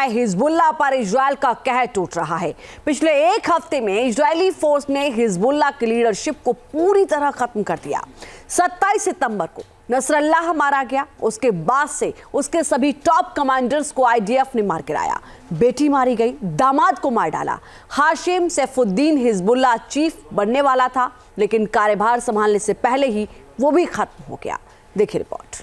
है हिजबुल्लाह पर इजराइल का कहर टूट रहा है। पिछले एक हफ्ते में इजरायली फोर्स ने हिजबुल्लाह की लीडरशिप को पूरी तरह खत्म कर दिया। 27 सितंबर को नसरल्लाह मारा गया, उसके बाद से उसके सभी टॉप कमांडर्स को आईडीएफ ने मार गिराया। बेटी मारी गई, दामाद को मार डाला। हाशिम सैफुद्दीन हिजबुल्लाह चीफ बनने वाला था, लेकिन कार्यभार संभालने से पहले ही वो भी खत्म हो गया। देखिए रिपोर्ट।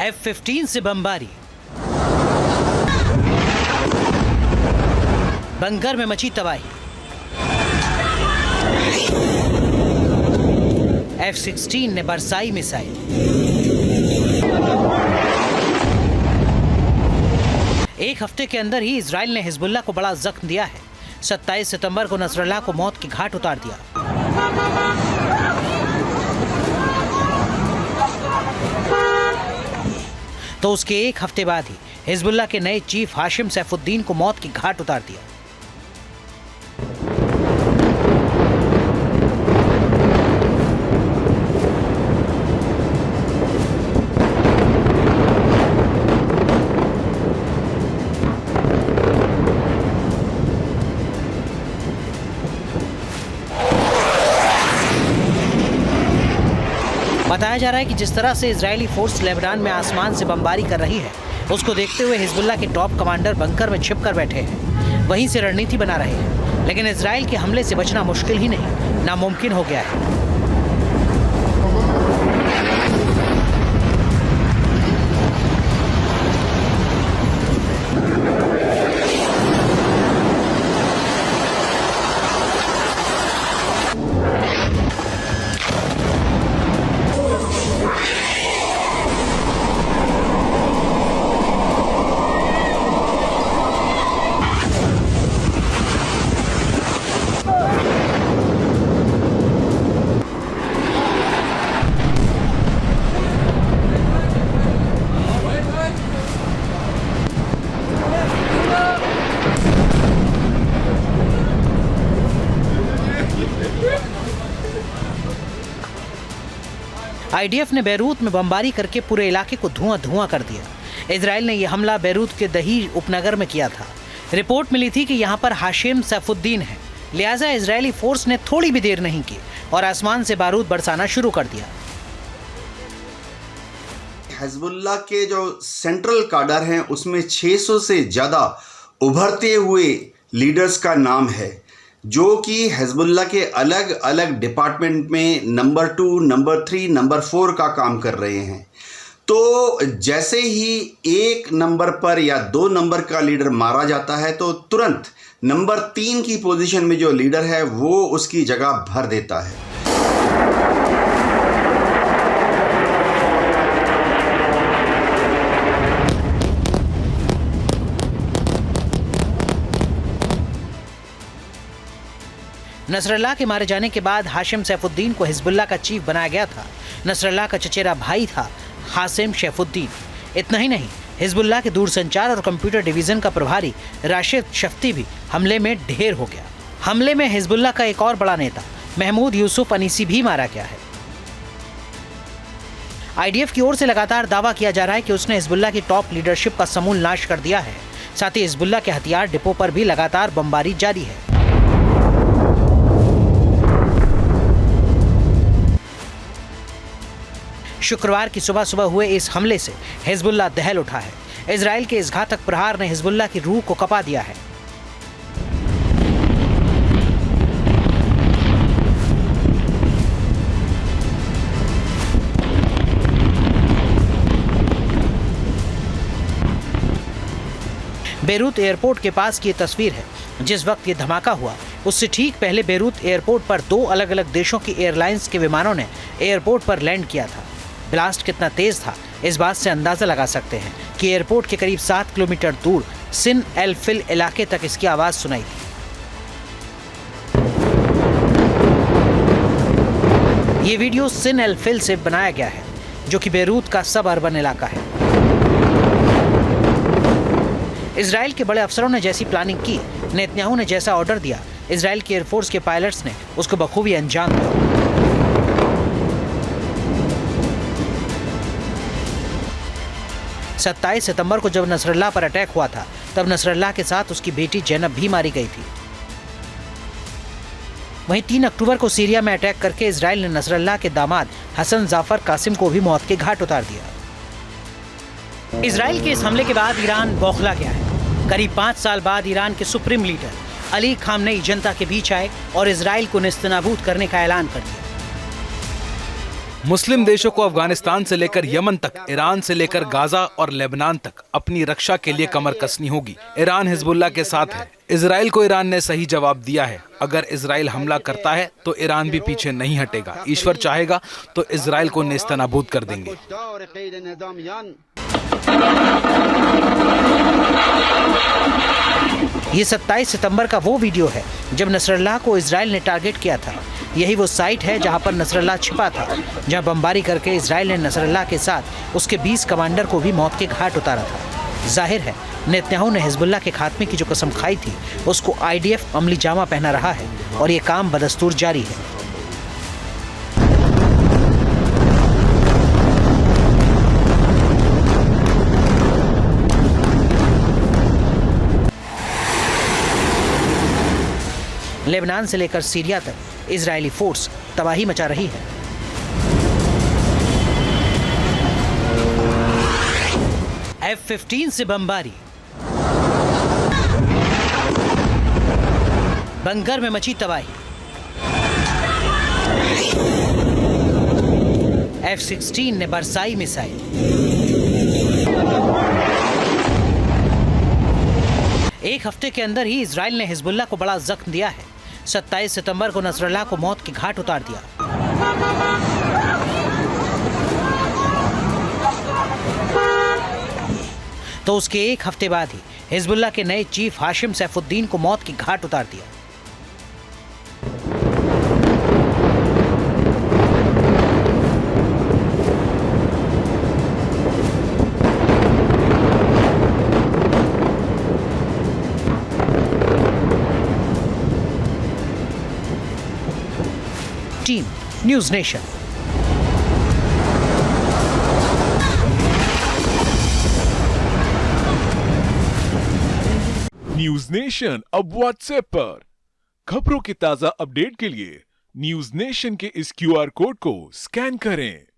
F-15 से बमबारी, बंकर में मची तबाही। F-16 ने बरसाई मिसाइल। एक हफ्ते के अंदर ही इजराइल ने हिजबुल्लाह को बड़ा जख्म दिया है। 27 सितंबर को नसरल्लाह को मौत की घाट उतार दिया। तो उसके एक हफ्ते बाद ही हिजबुल्लाह के नए चीफ हाशिम सैफुद्दीन को मौत की घाट उतार दिया। बताया जा रहा है कि जिस तरह से इजरायली फोर्स लेबनान में आसमान से बमबारी कर रही है, उसको देखते हुए हिजबुल्लाह के टॉप कमांडर बंकर में छिपकर बैठे हैं, वहीं से रणनीति बना रहे हैं। लेकिन इजराइल के हमले से बचना मुश्किल ही नहीं, नामुमकिन हो गया है। आईडीएफ ने बैरूत में बमबारी करके पूरे इलाके को धुआं कर दिया। इजराइल ने यह हमला बैरूत के दही उपनगर में किया था। रिपोर्ट मिली थी कि यहाँ पर हाशिम सैफुद्दीन है, लिहाजा इजरायली फोर्स ने थोड़ी भी देर नहीं की और आसमान से बारूद बरसाना शुरू कर दिया। हिजबुल्लाह के जो सेंट्रल काडर हैं उसमें 600 से ज़्यादा उभरते हुए लीडर्स का नाम है, जो कि हिजबुल्लाह के अलग अलग डिपार्टमेंट में नंबर 2, नंबर 3, नंबर 4 का काम कर रहे हैं। तो जैसे ही 1 नंबर पर या 2 नंबर का लीडर मारा जाता है तो तुरंत नंबर 3 की पोजीशन में जो लीडर है वो उसकी जगह भर देता है। नसरल्लाह के मारे जाने के बाद हाशिम सैफुद्दीन को हिजबुल्लाह का चीफ बनाया गया था। नसरल्लाह का चचेरा भाई था हासिम सैफुद्दीन। इतना ही नहीं, हिजबुल्लाह के दूरसंचार और कंप्यूटर डिवीजन का प्रभारी राशिद शफ्ती भी हमले में ढेर हो गया। हमले में हिजबुल्लाह का एक और बड़ा नेता महमूद यूसुफ अनीसी भी मारा गया है। आईडीएफ की ओर से लगातार दावा किया जा रहा है कि उसने हिजबुल्लाह की टॉप लीडरशिप का समूल नाश कर दिया है। साथ ही हिजबुल्लाह के हथियार डिपो पर भी लगातार बमबारी जारी है। शुक्रवार की सुबह हुए इस हमले से हिजबुल्लाह दहल उठा है। इजराइल के इस घातक प्रहार ने हिजबुल्लाह की रूह को कपा दिया है। बेरूत एयरपोर्ट के पास की ये तस्वीर है। जिस वक्त ये धमाका हुआ उससे ठीक पहले बेरूत एयरपोर्ट पर 2 अलग अलग देशों की एयरलाइंस के विमानों ने एयरपोर्ट पर लैंड किया था। ब्लास्ट कितना तेज था इस बात से अंदाजा लगा सकते हैं कि एयरपोर्ट के करीब 7 किलोमीटर दूर सिन एल फिल इलाके तक इसकी आवाज सुनाई दी। ये वीडियो सिन एल फिल से बनाया गया है, जो कि बेरूत का सब अर्बन इलाका है। इजराइल के बड़े अफसरों ने जैसी प्लानिंग की, नेतन्याहू ने जैसा ऑर्डर दिया, इजराइल के एयरफोर्स के पायलट्स ने उसको बखूबी अंजाम दिया। 27 सितंबर को जब नसरल्लाह पर अटैक हुआ था, तब नसरल्लाह के साथ उसकी बेटी जैनब भी मारी गई थी। वहीं 3 अक्टूबर को सीरिया में अटैक करके इजराइल ने नसरल्लाह के दामाद हसन जाफर कासिम को भी मौत के घाट उतार दिया। इजराइल के इस हमले के बाद ईरान बौखला गया है। करीब 5 साल बाद ईरान के सुप्रीम लीडर अली खामनेई जनता के बीच आए और इजराइल को नेस्तनाबूद करने का ऐलान कर दिया। मुस्लिम देशों को अफगानिस्तान से लेकर यमन तक, ईरान से लेकर गाजा और लेबनान तक अपनी रक्षा के लिए कमर कसनी होगी। ईरान हिजबुल्लाह के साथ है। इजराइल को ईरान ने सही जवाब दिया है। अगर इजराइल हमला करता है तो ईरान भी पीछे नहीं हटेगा। ईश्वर चाहेगा तो इजराइल को नेस्तनाबूद कर देंगे। ये 27 सितंबर का वो वीडियो है जब नसरल्लाह को इजराइल ने टारगेट किया था। यही वो साइट है जहां पर नसरल्लाह छिपा था, जहां बमबारी करके इजराइल ने नसरल्लाह के साथ उसके 20 कमांडर को भी मौत के घाट उतारा था। जाहिर है नेतन्याहू ने हिजबुल्लाह के खात्मे की जो कसम खाई थी, उसको आईडीएफ अमली जामा पहना रहा है और ये काम बदस्तूर जारी है। लेबनान से लेकर सीरिया तक इजरायली फोर्स तबाही मचा रही है। F-15 से बमबारी, बंकर में मची तबाही, F-16 ने बरसाई मिसाइल। एक हफ्ते के अंदर ही इजराइल ने हिजबुल्लाह को बड़ा जख्म दिया है। 27 सितंबर को नसरल्लाह को मौत के घाट उतार दिया। तो उसके एक हफ्ते बाद ही हिजबुल्लाह के नए चीफ हाशिम सैफुद्दीन को मौत के घाट उतार दिया। Team news nation. News nation अब व्हाट्सएप पर। खबरों की ताजा अपडेट के लिए न्यूज नेशन के इस क्यूआर कोड को स्कैन करें।